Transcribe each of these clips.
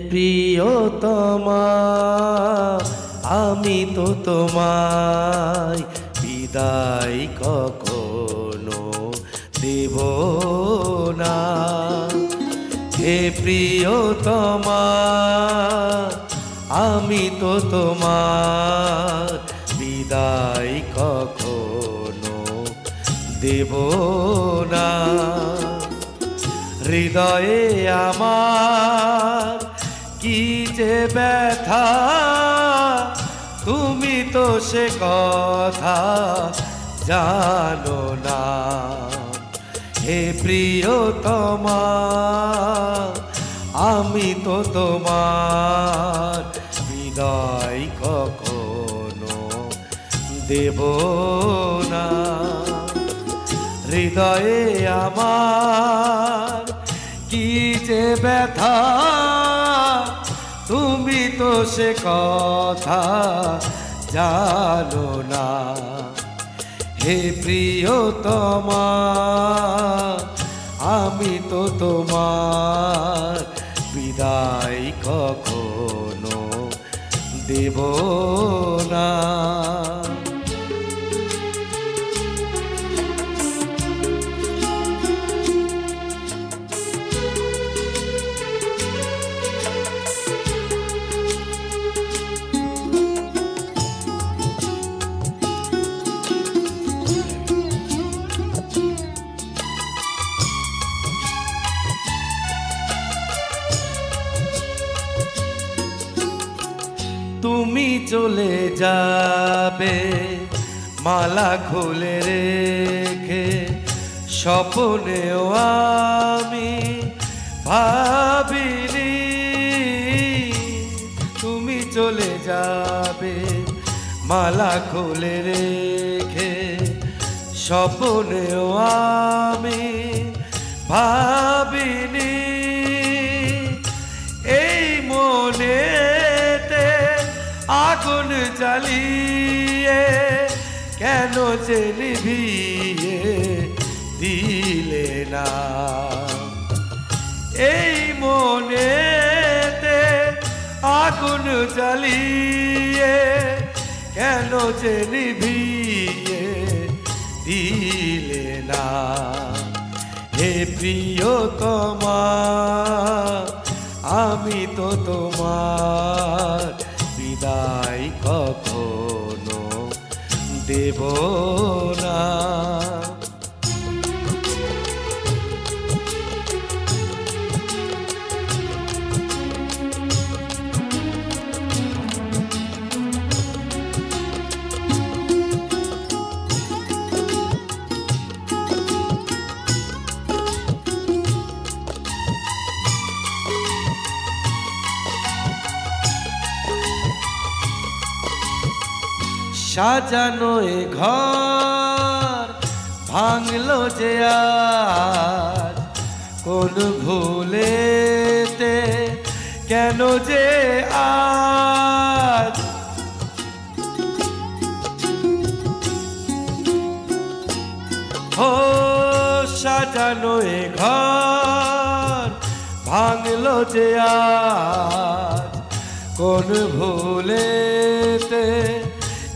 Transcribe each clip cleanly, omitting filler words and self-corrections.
প্রিয়তমা আমি তো তোমায় বিদায় কখনো দেব না। হে প্রিয়তমা আমি তো তোমার বিদায় কখনো দেব না। হৃদয়ে আমার কি যে ব্যথা তুমি তো সে কথা জানো না। হে প্রিয়তমা আমি তো তোমার বিদায় কখনো দেব না। হৃদয়ে আমার কি যে ব্যথা তুমি তো সে কথা জানো না। হে প্রিয়তমা আমি তো তোমার বিদায় কখনো দেব না। তুমি চলে যাবে মালা খুলে রেখে স্বপ্নেও আমি ভাবিনি তুমি চলে যাবে মালা খুলে রেখে স্বপ্নেও আমি ভাবিনি। এই মনে আগুন জ্বালিয়ে কেন যে নিভিয়ে দিলে না। এই মনেতে আগুন জ্বালিয়ে কেন যে নিভিয়ে দিলে না। হে প্রিয়তমা আমি তো তোমার বিদায় কখনো দেব না। সাজানো এ ঘর ভাঙলো যে আজ কোন ভুলেতে কেন যে আজ। ও সাজানো এ ঘর ভাঙলো যে আজ কোন ভুলেতে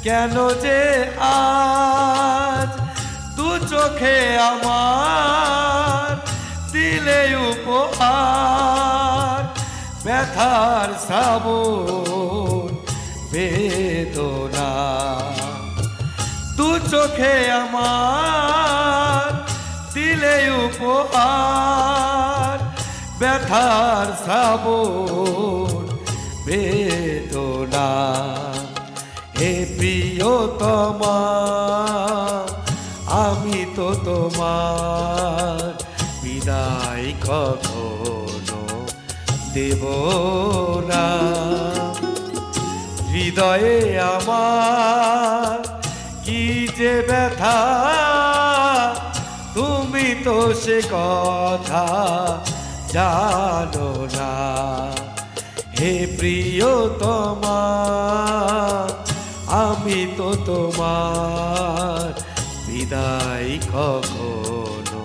কেন যে আজ। দু চোখে আমার দিলে উপহার ব্যথার শ্রাবণ বেদনা। দু চোখে আমার দিলে উপহার ব্যথার শ্রাবণ বেদনা। হে প্রিয়তমা আমি তো তোমার বিদায় কখনো দেব না। হৃদয়ে আমার কি যে ব্যথা তুমি তো সে কথা জানো না। হে প্রিয়তমা আমি তো তোমার বিদায় কখনো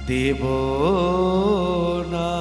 দেব না।